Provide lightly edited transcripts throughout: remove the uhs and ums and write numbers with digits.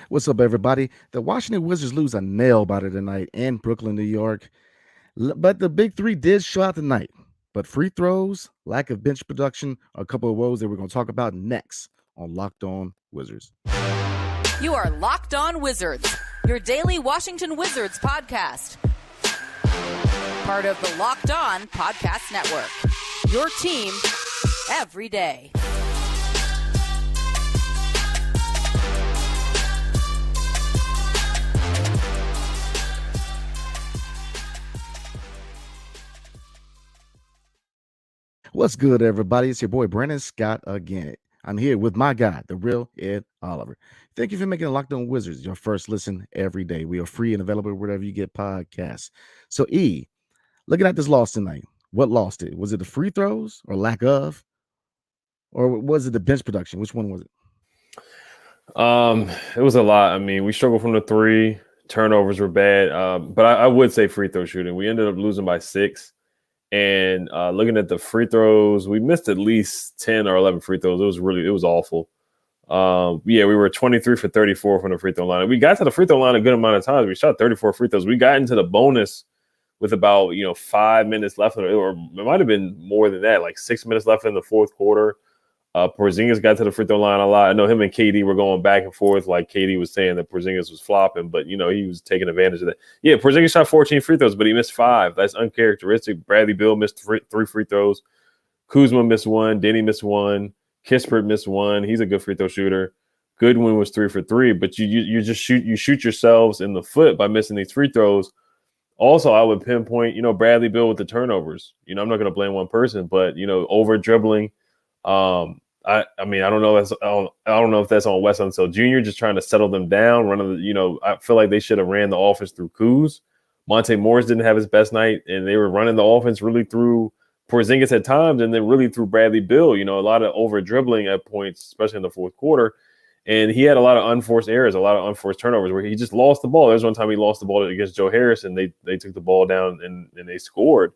What's up, everybody? The Washington Wizards lose a nail biter tonight in Brooklyn, New York. But the big three did show out tonight. But free throws, lack of bench production, are a couple of woes that we're going to talk about next on Locked On Wizards. You are Locked On Wizards, your daily Washington Wizards podcast. Part of the Locked On Podcast Network. Your team every day. What's good, everybody? It's your boy Brandon Scott again. I'm here with my guy, the real Ed Oliver. Thank you for making Locked On Wizards your first listen every day. We are free and available wherever you get podcasts. So, looking at this loss tonight, what lost it? Was it the free throws or lack of? Or was it the bench production? Which one was it? It was a lot. I mean, we struggled from the three. Turnovers were bad. But I would say free throw shooting. We ended up losing by 6. And looking at the free throws, we missed at least 10 or 11 free throws. It was awful. We were 23 for 34 from the free throw line. We got to the free throw line a good amount of times. We shot 34 free throws. We got into the bonus with about 5 minutes left, or it might have been more than that, like 6 minutes left in the fourth quarter. Porzingis got to the free throw line a lot. I know him and KD were going back and forth. Like KD was saying that Porzingis was flopping, but he was taking advantage of that. Yeah, Porzingis shot 14 free throws, but he missed 5. That's uncharacteristic. Bradley Beal missed 3 free throws. Kuzma missed 1. Denny missed 1. Kispert missed 1. He's a good free throw shooter. Goodwin was 3 for 3, but you just shoot yourselves in the foot by missing these free throws. Also, I would pinpoint Bradley Beal with the turnovers. I'm not going to blame one person, but over dribbling. I don't know if that's on Wes Unseld Jr. just trying to settle them down. I feel like they should have ran the offense through Kuz. Monte Morris didn't have his best night, and they were running the offense really through Porzingis at times, and then really through Bradley Beal. A lot of over dribbling at points, especially in the fourth quarter. And he had a lot of unforced errors, a lot of unforced turnovers where he just lost the ball. There was one time he lost the ball against Joe Harris, and they took the ball down and they scored.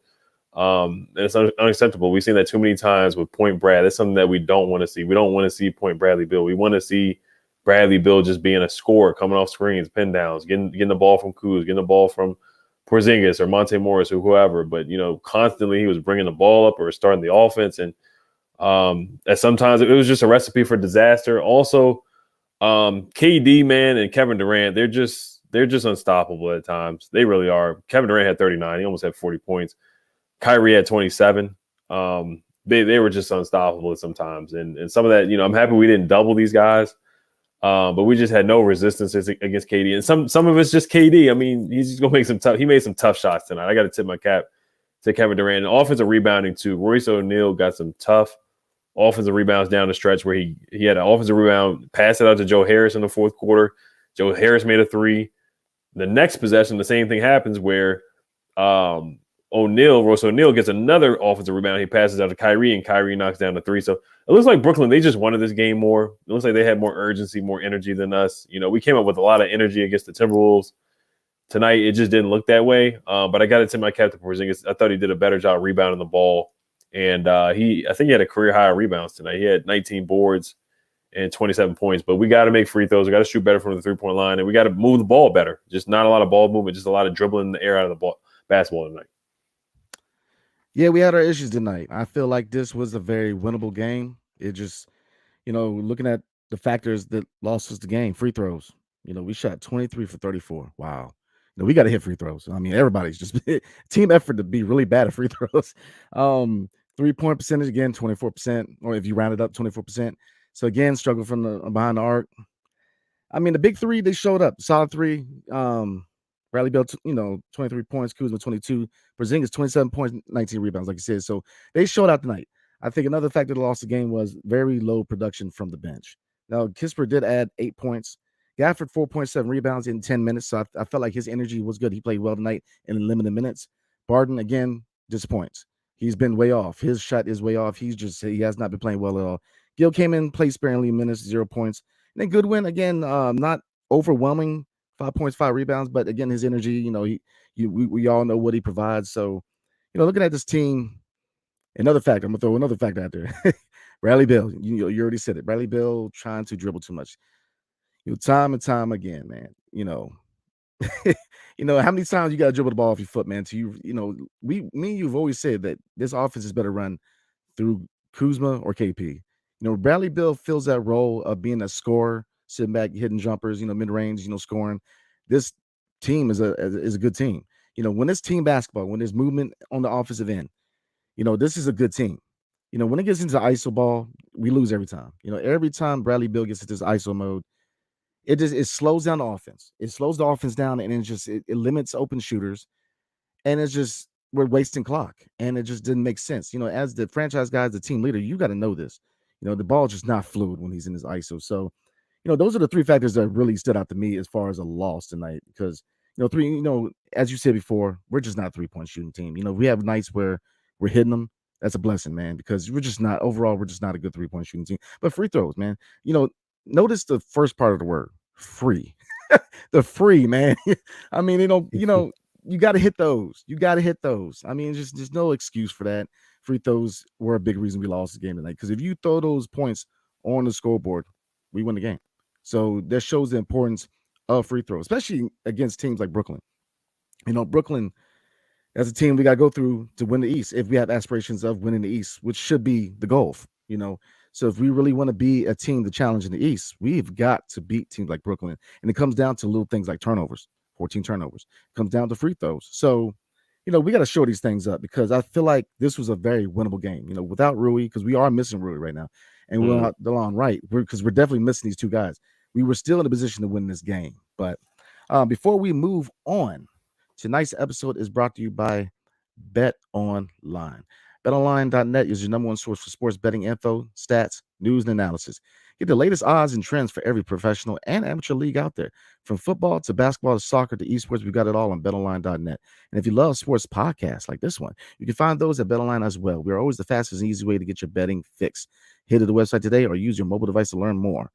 And it's unacceptable. We've seen that too many times with Point Brad. That's something that we don't want to see. We don't want to see Point Bradley Beal. We want to see Bradley Beal just being a scorer, coming off screens, pin downs, getting the ball from Kuz, getting the ball from Porzingis or Monte Morris or whoever. But constantly he was bringing the ball up or starting the offense, and sometimes it was just a recipe for disaster. Also, KD, man, and Kevin Durant, they're just unstoppable at times. They really are. Kevin Durant had 39. He almost had 40 points. Kyrie had 27. They were just unstoppable sometimes. And some of that, I'm happy we didn't double these guys. But we just had no resistance against KD. And some of it's just KD. I mean, he's just gonna he made some tough shots tonight. I gotta tip my cap to Kevin Durant. And offensive rebounding too. Royce O'Neal got some tough offensive rebounds down the stretch where he had an offensive rebound, passed it out to Joe Harris in the fourth quarter. Joe Harris made a 3. The next possession, the same thing happens where Royce O'Neal gets another offensive rebound. He passes out to Kyrie, and Kyrie knocks down the 3. So it looks like Brooklyn, they just wanted this game more. It looks like they had more urgency, more energy than us. We came up with a lot of energy against the Timberwolves. Tonight, it just didn't look that way. But I got to tip my cap to Porzingis. I thought he did a better job rebounding the ball. And I think he had a career high rebounds tonight. He had 19 boards and 27 points. But we got to make free throws. We got to shoot better from the three-point line. And we got to move the ball better. Just not a lot of ball movement, just a lot of dribbling in the air out of the basketball tonight. Yeah, we had our issues tonight. I feel like this was a very winnable game. It just, looking at the factors that lost us the game, free throws. We shot 23 for 34. Wow. We got to hit free throws. I mean, everybody's just team effort to be really bad at free throws. 3-point percentage, again, 24%, or if you round it up, 24%. So, again, struggle from the behind the arc. I mean, the big three, they showed up. Solid 3. Bradley Beal, 23 points. Kuzma, 22. Porzingis, 27 points, 19 rebounds, like you said. So they showed out tonight. I think another factor that lost the game was very low production from the bench. Now, Kispert did add 8 points. Gafford, 4.7 rebounds in 10 minutes. So I felt like his energy was good. He played well tonight in limited minutes. Barton, again, disappoints. He's been way off. His shot is way off. He has not been playing well at all. Gil came in, played sparingly minutes, 0 points. And then Goodwin, again, not overwhelming. 5 points, 5 rebounds, but again, his energy, we all know what he provides. So, looking at this team, another factor, I'm gonna throw another factor out there. Bradley Beal, you already said it. Bradley Beal trying to dribble too much. Time and time again, man. How many times you got to dribble the ball off your foot, man? Me and you've always said that this offense is better run through Kuzma or KP. Bradley Beal fills that role of being a scorer, sitting back, hitting jumpers, mid range, scoring. This team is a good team. When it's team basketball, when there's movement on the offensive end, this is a good team. When it gets into ISO ball, we lose every time. Every time Bradley Beal gets into this ISO mode, it slows down the offense. It slows the offense down, and it limits open shooters, and it's just we're wasting clock, and it just didn't make sense. As the franchise guy, as the team leader, you got to know this. The ball just not fluid when he's in his ISO. So, those are the three factors that really stood out to me as far as a loss tonight. Because as you said before, we're just not a 3-point shooting team. We have nights where we're hitting them. That's a blessing, man, because we're just not a good 3-point shooting team. But free throws, man. Notice the first part of the word, free. The free, man. I mean, you got to hit those. You got to hit those. I mean, there's no excuse for that. Free throws were a big reason we lost the game tonight. Because if you throw those points on the scoreboard, we win the game. So that shows the importance of free throws, especially against teams like Brooklyn. Brooklyn, as a team, we got to go through to win the East if we have aspirations of winning the East, which should be the goal. So if we really want to be a team to challenge in the East, we've got to beat teams like Brooklyn. And it comes down to little things like turnovers, 14 turnovers. It comes down to free throws. So, we got to shore these things up because I feel like this was a very winnable game. Without Rui, because we are missing Rui right now. And we're not DeLon Wright, because we're definitely missing these two guys. We were still in a position to win this game. But before we move on, tonight's episode is brought to you by Bet Online. BetOnline.net is your number one source for sports betting info, stats, news, and analysis. Get the latest odds and trends for every professional and amateur league out there. From football to basketball to soccer to esports, we've got it all on BetOnline.net. And if you love sports podcasts like this one, you can find those at BetOnline as well. We're always the fastest and easy way to get your betting fix. Head to the website today or use your mobile device to learn more.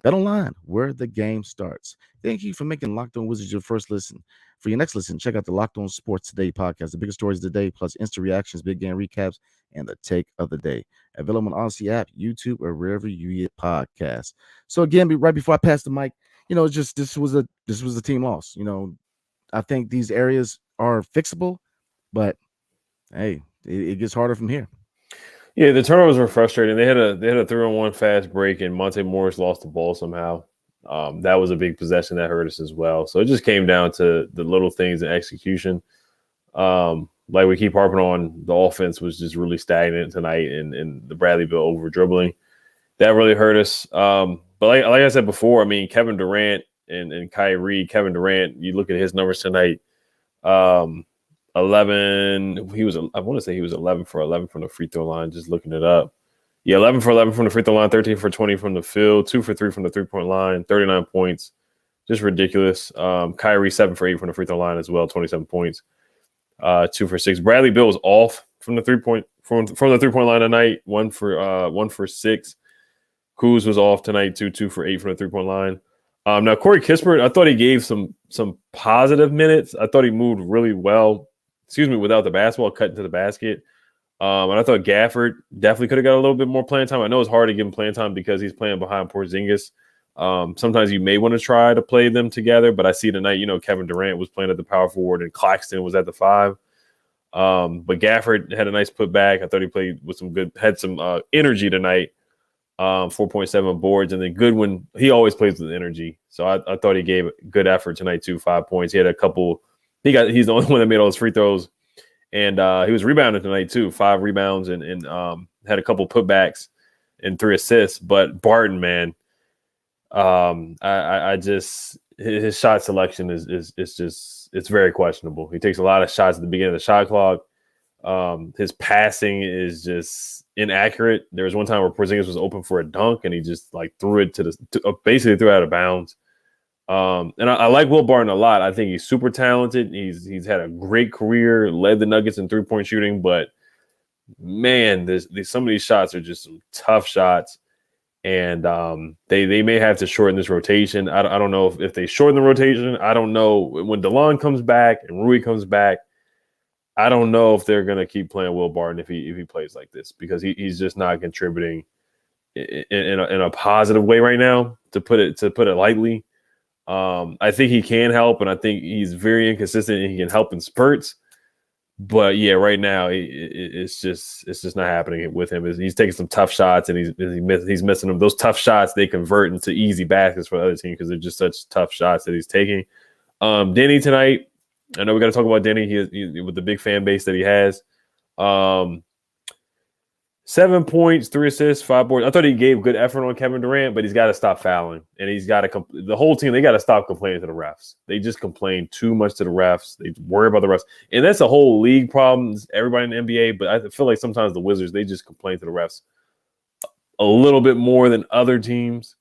BetOnline, where the game starts. Thank you for making Locked On Wizards your first listen. For your next listen, check out the Locked On Sports Today podcast, the biggest stories of the day, plus instant reactions, big game recaps, and the take of the day. Available on Odyssey app, YouTube, or wherever you get podcasts. So again, right before I pass the mic, this was a team loss. I think these areas are fixable, but hey, it gets harder from here. Yeah, the turnovers were frustrating. They had a 3-on-1 fast break, and Monte Morris lost the ball somehow. That was a big possession that hurt us as well. So it just came down to the little things in execution. Like we keep harping on, the offense was just really stagnant tonight, and the Bradley Beal over dribbling that really hurt us. But like I said before, I mean, Kevin Durant and Kyrie. Kevin Durant, you look at his numbers tonight. 11. I want to say he was 11 for 11 from the free throw line. Just looking it up. Yeah, 11 for 11 from the free throw line, 13 for 20 from the field, 2 for 3 from the 3-point line, 39 points. Just ridiculous. Kyrie 7 for 8 from the free throw line as well, 27 points. 2 for 6. Bradley Beal was off from the 3-point from the 3-point line tonight. 1 for 6. Kuz was off tonight too. 2 for 8 from the 3-point line. Now Corey Kispert, I thought he gave some positive minutes. I thought he moved really well. Without the basketball, cut into the basket. And I thought Gafford definitely could have got a little bit more playing time. I know it's hard to give him playing time because he's playing behind Porzingis. Sometimes you may want to try to play them together, but I see tonight, Kevin Durant was playing at the power forward and Claxton was at the 5. But Gafford had a nice putback. I thought he played with had some energy tonight. 4.7 boards, and then Goodwin, he always plays with energy. So I thought he gave good effort tonight too. 5 points. He had a couple. He's the only one that made all his free throws, and he was rebounding tonight too. 5 rebounds and had a couple putbacks and 3 assists. But Barton, man, I just his shot selection is just it's very questionable. He takes a lot of shots at the beginning of the shot clock. His passing is just inaccurate. There was one time where Porzingis was open for a dunk and he just threw it basically threw it out of bounds. And I like Will Barton a lot. I think he's super talented. He's had a great career, led the Nuggets in 3-point shooting, but man, some of these shots are just some tough shots. And they may have to shorten this rotation. I don't know if they shorten the rotation. I don't know when DeLon comes back and Rui comes back. I don't know if they're going to keep playing Will Barton if he plays like this, because he's just not contributing in a positive way right now to put it lightly. I think he can help, and I think he's very inconsistent, and he can help in spurts. But yeah, right now it's just not happening with him. He's taking some tough shots, and he's missing them. Those tough shots, they convert into easy baskets for the other team because they're just such tough shots that he's taking. Denny tonight, I know we got to talk about Denny. He with the big fan base that he has. 7 points, 3 assists, 5 boards. I thought he gave good effort on Kevin Durant, but he's got to stop fouling, and he's got to the whole team. They got to stop complaining to the refs. They just complain too much to the refs. They worry about the refs, and that's a whole league problem. Everybody in the NBA, but I feel like sometimes the Wizards, they just complain to the refs a little bit more than other teams.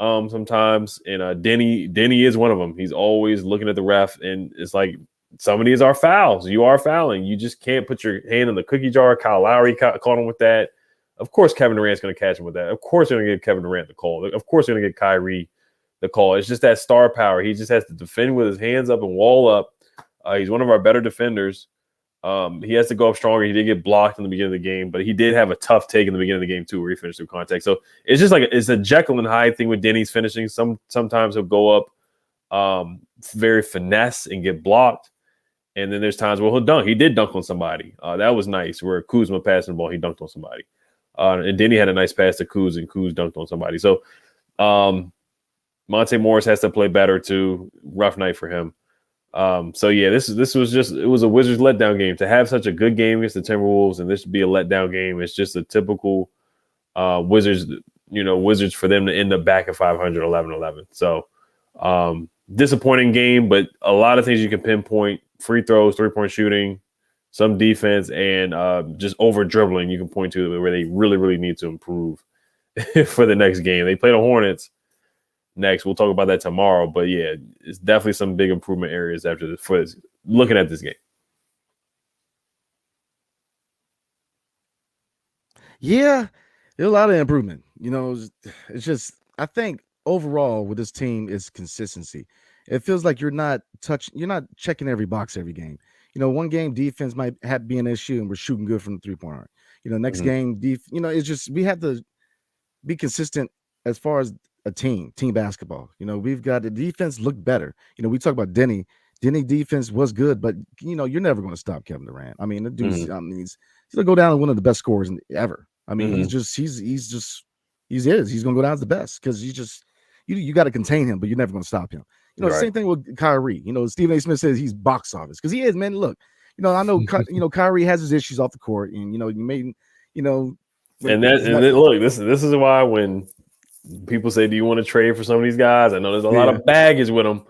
Sometimes, and Denny is one of them. He's always looking at the ref, and it's like, some of these are fouls. You are fouling. You just can't put your hand in the cookie jar. Kyle Lowry caught him with that. Of course, Kevin Durant's going to catch him with that. Of course, they're going to give Kevin Durant the call. Of course, they're going to get Kyrie the call. It's just that star power. He just has to defend with his hands up and wall up. He's one of our better defenders. He has to go up stronger. He did get blocked in the beginning of the game, but he did have a tough take in the beginning of the game too, where he finished through contact. So it's just like it's a Jekyll and Hyde thing with Denny's finishing. Sometimes he'll go up very finesse and get blocked. And then there's times where he'll dunk. He did dunk on somebody. That was nice. Where Kuzma passing the ball, he dunked on somebody. And Denny had a nice pass to Kuz, and Kuz dunked on somebody. So Monte Morris has to play better too. Rough night for him. So yeah, this was just, it was a Wizards letdown game. To have such a good game against the Timberwolves and this be a letdown game, it's just a typical Wizards. Wizards for them to end up back at 500, 11-11. So disappointing game, but a lot of things you can pinpoint. Free throws, 3-point shooting, some defense, and just over dribbling you can point to where they really, really need to improve for the next game. They play the Hornets next. We'll talk about that tomorrow. But yeah, it's definitely some big improvement areas after this for looking at this game. Yeah, there's a lot of improvement. It's just, I think overall with this team is consistency. It feels like you're not checking every box every game. One game defense might be an issue and we're shooting good from the 3-point arc. Next game, it's just, we have to be consistent as far as a team basketball. We've got the defense look better. We talk about Denny. Denny defense was good, but you're never going to stop Kevin Durant. I mean, the dude's, he's going to go down as one of the best scorers ever. I mean, he's going to go down as the best because you got to contain him, but you're never going to stop him. Right. Same thing with Kyrie. Stephen A. Smith says he's box office because he is, man. Look, I know, Kyrie has his issues off the court, and you made, look, this is why when people say, "Do you want to trade for some of these guys?" I know there's a lot of baggage with them,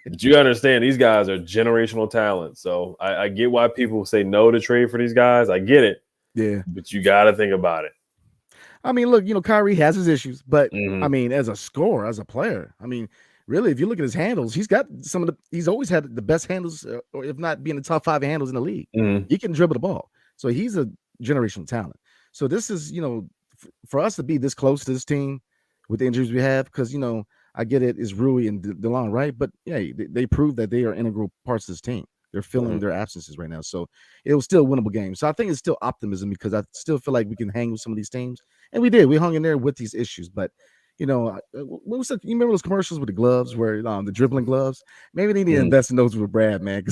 but you understand these guys are generational talent. So I get why people say no to trade for these guys. I get it, but you got to think about it. I mean, look, Kyrie has his issues, but I mean, as a scorer, as a player, I mean. Really, if you look at his handles, he's got he's always had the best handles, or if not being the top 5 handles in the league. He can dribble the ball. So he's a generational talent. So this is, for us to be this close to this team with the injuries we have, because, I get it, it's Rui and DeLon, right? But yeah, they prove that they are integral parts of this team. They're filling their absences right now. So it was still a winnable game. So I think it's still optimism because I still feel like we can hang with some of these teams. And we did. We hung in there with these issues. But what was that? You remember those commercials with the gloves, where the dribbling gloves? Maybe they need to invest in those with Brad, man.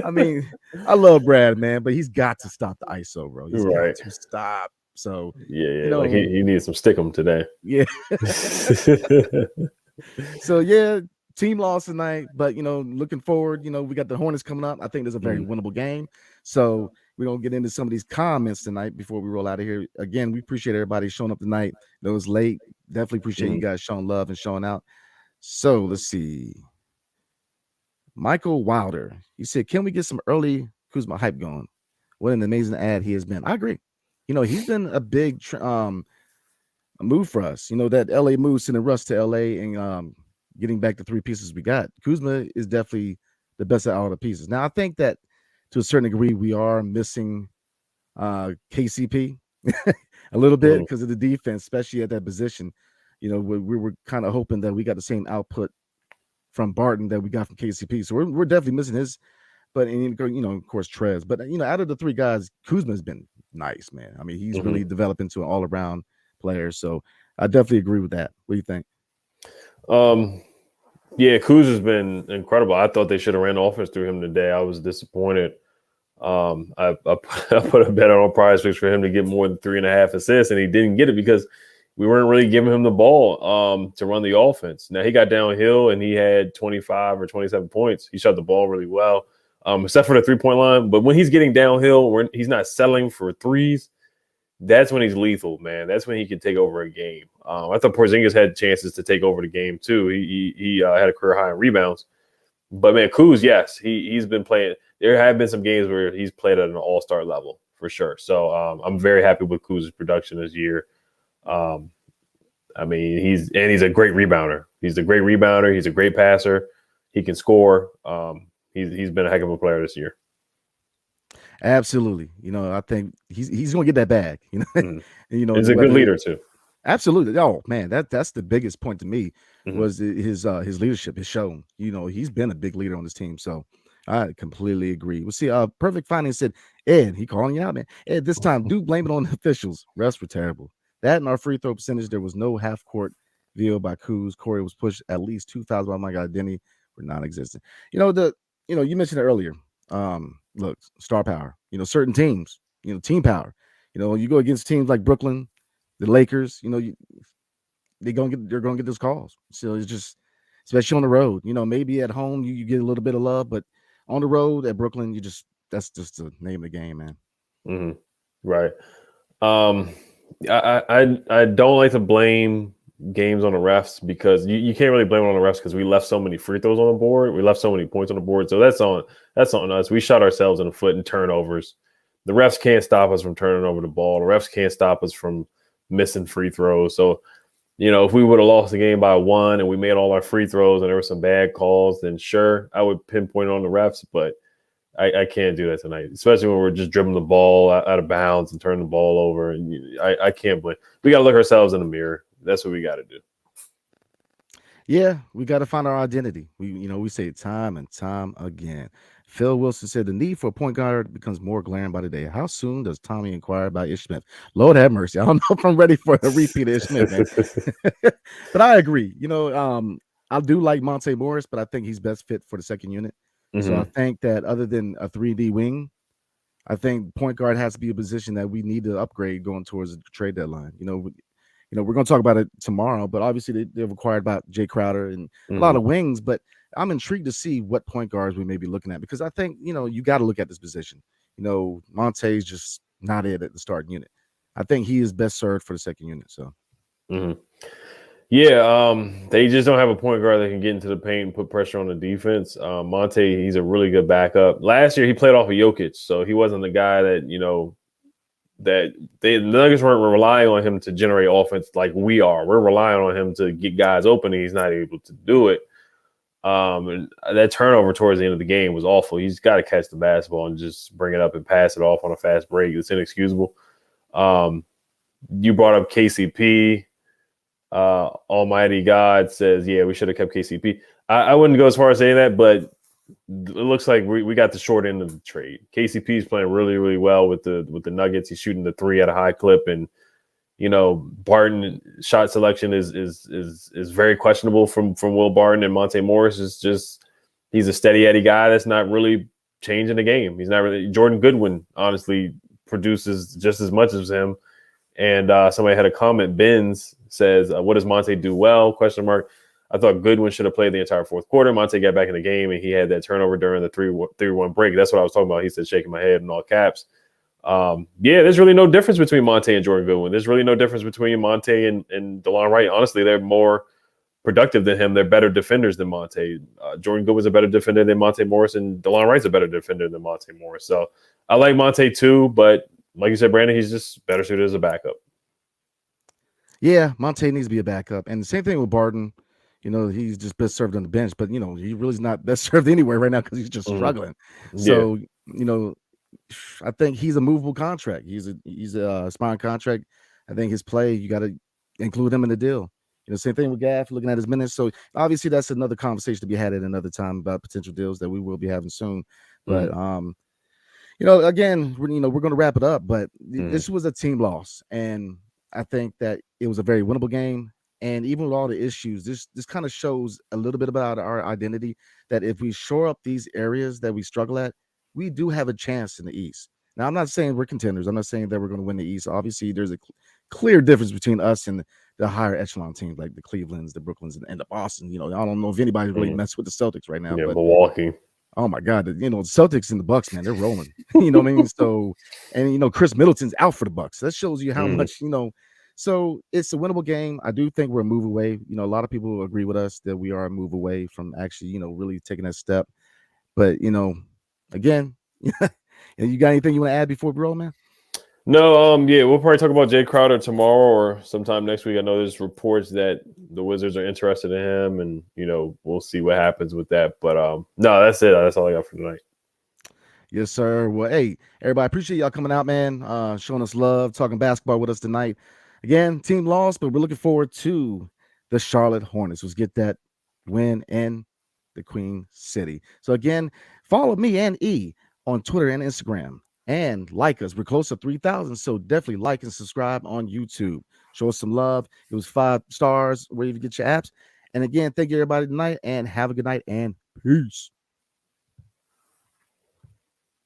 I mean, I love Brad, man, but he's got to stop the ISO, bro. He's got to stop. So like he needs some stickum today. Yeah. So yeah, team lost tonight, but looking forward, we got the Hornets coming up. I think there's a very winnable game. So we're gonna get into some of these comments tonight before we roll out of here. Again, we appreciate everybody showing up tonight. That was late. Definitely appreciate you guys showing love and showing out. So let's see. Michael Wilder, he said, "Can we get some early Kuzma hype going? What an amazing ad he has been." I agree. He's been a big move for us. That LA move, sending Russ to LA and getting back the 3 pieces we got. Kuzma is definitely the best of all the pieces. Now, I think that to a certain degree, we are missing KCP a little bit because of the defense, especially at that position. We were kind of hoping that we got the same output from Barton that we got from KCP. So we're definitely missing his. But of course, Trez. But out of the 3 guys, Kuzma's been nice, man. I mean, he's really developed into an all-around player. So I definitely agree with that. What do you think? Yeah, Kuz has been incredible. I thought they should have ran the offense through him today. I was disappointed. I put a bet on Prize Picks for him to get more than 3.5 assists, and he didn't get it because we weren't really giving him the ball to run the offense. Now he got downhill and he had 25 or 27 points. He shot the ball really well, except for the 3-point line. But when he's getting downhill, when he's not settling for threes, that's when he's lethal, man. That's when he can take over a game. I thought Porzingis had chances to take over the game too. He had a career high in rebounds. But man, Kuz, yes, he's been playing. There have been some games where he's played at an all-star level for sure. So I'm very happy with Kuz's production this year. I mean, he's a great rebounder. He's a great rebounder. He's a great passer. He can score. He's been a heck of a player this year. Absolutely. I think he's going to get that bag. He's a good leader too. Absolutely. Oh man, that's the biggest point to me was his leadership, his show. He's been a big leader on this team. So I completely agree. We'll see. Perfect Finance said, Ed, he calling you out, man. Ed, this time do blame it on the officials. Refs were terrible. That and our free throw percentage, there was no half court VO by Kuz. Corey was pushed at least 2,000 by my guy Denny were non-existent. You mentioned it earlier. Look, star power. Certain teams. Team power. You go against teams like Brooklyn, the Lakers. They're gonna get those calls. So it's just, especially on the road. Maybe at home you get a little bit of love, but on the road at Brooklyn, that's just the name of the game, man. Right. I don't like to blame games on the refs because you can't really blame it on the refs because we left so many free throws on the board. We left so many points on the board. So that's on us. We shot ourselves in the foot in turnovers. The refs can't stop us from turning over the ball. The refs can't stop us from missing free throws. So, if we would have lost the game by 1 and we made all our free throws and there were some bad calls, then sure, I would pinpoint it on the refs, but I can't do that tonight, especially when we're just dribbling the ball out of bounds and turning the ball over. And I can't blame. We got to look ourselves in the mirror. That's what we got to do. Yeah, we got to find our identity. We say it time and time again. Phil Wilson said the need for a point guard becomes more glaring by the day. How soon does Tommy inquire about Ish Smith? Lord have mercy. I don't know if I'm ready for a repeat of Ish Smith, man. But I agree. I do like Monte Morris, but I think he's best fit for the second unit. So I think that other than a 3D wing, I think point guard has to be a position that we need to upgrade going towards the trade deadline. We're going to talk about it tomorrow, but obviously they've acquired about Jay Crowder and a lot of wings, but I'm intrigued to see what point guards we may be looking at because I think, you got to look at this position. Monte's just not it at the starting unit. I think he is best served for the second unit. So, Yeah, they just don't have a point guard that can get into the paint and put pressure on the defense. Monte, he's a really good backup. Last year, he played off of Jokic, so he wasn't the guy that, the Nuggets weren't relying on him to generate offense like we are. We're relying on him to get guys open, and he's not able to do it. And that turnover towards the end of the game was awful. He's got to catch the basketball and just bring it up and pass it off on a fast break. It's inexcusable. You brought up KCP. Almighty God says, yeah, we should have kept KCP. I wouldn't go as far as saying that, but it looks like we got the short end of the trade. KCP is playing really, really well with the Nuggets. He's shooting the 3 at a high clip, and Barton shot selection is very questionable from Will Barton, and Monte Morris is just he's a steady Eddie guy that's not really changing the game. He's not really. Jordan Goodwin honestly produces just as much as him. And somebody had a comment. Benz says, "What does Monte do well?" Question mark. I thought Goodwin should have played the entire fourth quarter. Monte got back in the game, and he had that turnover during the 3-1 break. That's what I was talking about. He said, shaking my head in all caps. There's really no difference between Monte and Jordan Goodwin. There's really no difference between Monte and DeLon Wright. Honestly, they're more productive than him. They're better defenders than Monte. Jordan Goodwin's a better defender than Monte Morris, and DeLon Wright's a better defender than Monte Morris. So I like Monte too, but like you said, Brandon, he's just better suited as a backup. Yeah, Monte needs to be a backup. And the same thing with Barton. He's just best served on the bench, but, he really is not best served anywhere right now because he's just struggling. So, I think he's a movable contract. He's a aspiring contract. I think his play, you got to include him in the deal. Same thing with Gaff, looking at his minutes. So obviously that's another conversation to be had at another time about potential deals that we will be having soon. But, again, we're going to wrap it up, but this was a team loss. And I think that it was a very winnable game. And even with all the issues, this kind of shows a little bit about our identity, that if we shore up these areas that we struggle at, we do have a chance in the East. Now, I'm not saying we're contenders. I'm not saying that we're going to win the East. Obviously, there's a clear difference between us and the higher echelon teams like the Clevelands, the Brooklyns, and the Boston. I don't know if anybody's really messing with the Celtics right now. Yeah, but Milwaukee. oh my God, the Celtics and the Bucks, man, they're rolling. You know what I mean? So, and Chris Middleton's out for the Bucks. That shows you how much, So it's a winnable game. I do think we're a move away. A lot of people agree with us that we are a move away from actually, really taking that step. But again, and you got anything you want to add before we roll, man? No, yeah, we'll probably talk about Jay Crowder tomorrow or sometime next week. I know there's reports that the Wizards are interested in him, and we'll see what happens with that. But no, that's it. That's all I got for tonight. Yes, sir. Well, hey, everybody, appreciate y'all coming out, man. Showing us love, talking basketball with us tonight. Again, team lost, but we're looking forward to the Charlotte Hornets. Let's get that win in the Queen City. So again, follow me and E on Twitter and Instagram, and like us. We're close to 3,000, so definitely like and subscribe on YouTube. Show us some love. It was 5 stars where you get your apps. And again, thank you everybody tonight, and have a good night, and peace.